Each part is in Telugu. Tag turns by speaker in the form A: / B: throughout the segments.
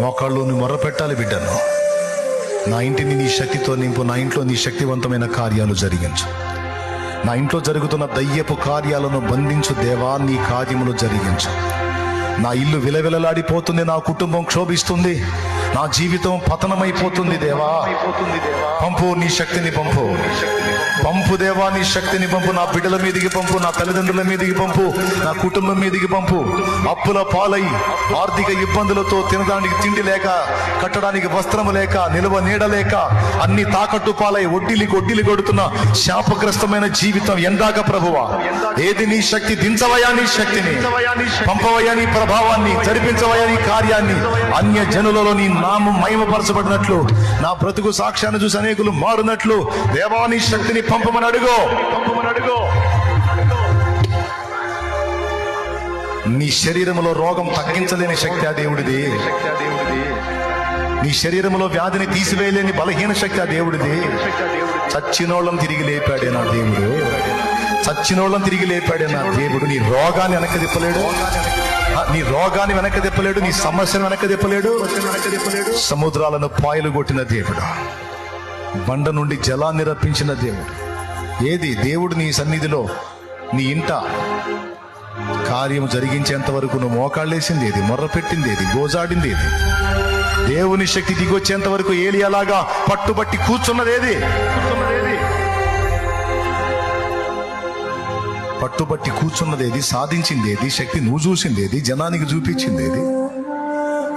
A: మోకాళ్ళుని మొర్రపెట్టాలి. బిడ్డను, నా ఇంటిని నీ శక్తితో నింపు, నా ఇంట్లో నీ శక్తివంతమైన కార్యాలు జరిగించు, నా ఇంట్లో జరుగుతున్న దయ్యపు కార్యాలను బంధించు దేవా, నీ కార్యములు జరిగించు. నా ఇల్లు విలవిలలాడిపోతుంది, నా కుటుంబం క్షోభిస్తుంది, నా జీవితం పతనమైపోతుంది దేవా. పంపు నీ శక్తిని, పంపు పంపు దేవా, నీ శక్తిని పంపు. నా బిడ్డల మీదికి పంపు, నా తల్లిదండ్రుల మీదికి పంపు, నా కుటుంబం మీదికి పంపు. అప్పుల పాలై ఆర్థిక ఇబ్బందులతో తినడానికి తిండి లేక, కట్టడానికి వస్త్రము లేక, నిలువ నీడ లేక, అన్ని తాకట్టు పాలై ఒడ్డిలి కొడుతున్న శాపగ్రస్తమైన జీవితం ఎందాక ప్రభువా? ఏది నీ శక్తి? దించవయా నీ శక్తిని, పంపవయా నీ ప్రభావాన్ని, జరిపించవయా నీ కార్యాన్ని. అన్య జనులలో నీ నామం మహిమపరచబడినట్లు, నా బ్రతుకు సాక్ష్యాన్ని చూసి అనేకులు మారునట్లు దేవా నీ శక్తిని పంపమని అడుగు. నీ శరీరములో రోగం తగ్గించలేని శక్తి ఆ దేవుడిది. నీ శరీరములో వ్యాధిని తీసివేయలేని బలహీన శక్తి ఆ దేవుడిది. చచ్చినోళ్ళం తిరిగి లేపాడే నా దేవుడు, చచ్చినోళ్ళం తిరిగి లేపాడే నా దేవుడు. నీ రోగాన్ని వెనక్కి తిప్పలేడు, నీ రోగాన్ని వెనక్కి తిప్పలేడు, నీ సమస్యను వెనక్కి తిప్పలేడు. సముద్రాలను పాయలు కొట్టిన దేవుడు, బండ నుండి జలాన్ని రప్పించిన దేవుడు. ఏది దేవుడు నీ సన్నిధిలో, నీ ఇంట కార్యము జరిగించేంత వరకు నువ్వు మోకాళ్ళేసింది ఏది, మొర్రపెట్టింది ఏది, గోజాడింది ఏది? దేవుని శక్తి దిగొచ్చేంత వరకు ఏలియాలాగా పట్టుబట్టి కూర్చున్నదేది? పట్టుబట్టి కూర్చున్నదేది, సాధించిందేది, శక్తి నువ్వు చూసిందేది, జనానికి చూపించిందేది?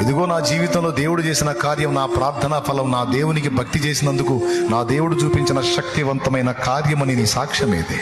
A: ఇదిగో నా జీవితంలో దేవుడు చేసిన కార్యం, నా ప్రార్థనా ఫలం, నా దేవునికి భక్తి చేసినందుకు నా దేవుడు చూపించిన శక్తివంతమైన కార్యమని నీ సాక్ష్యమేది?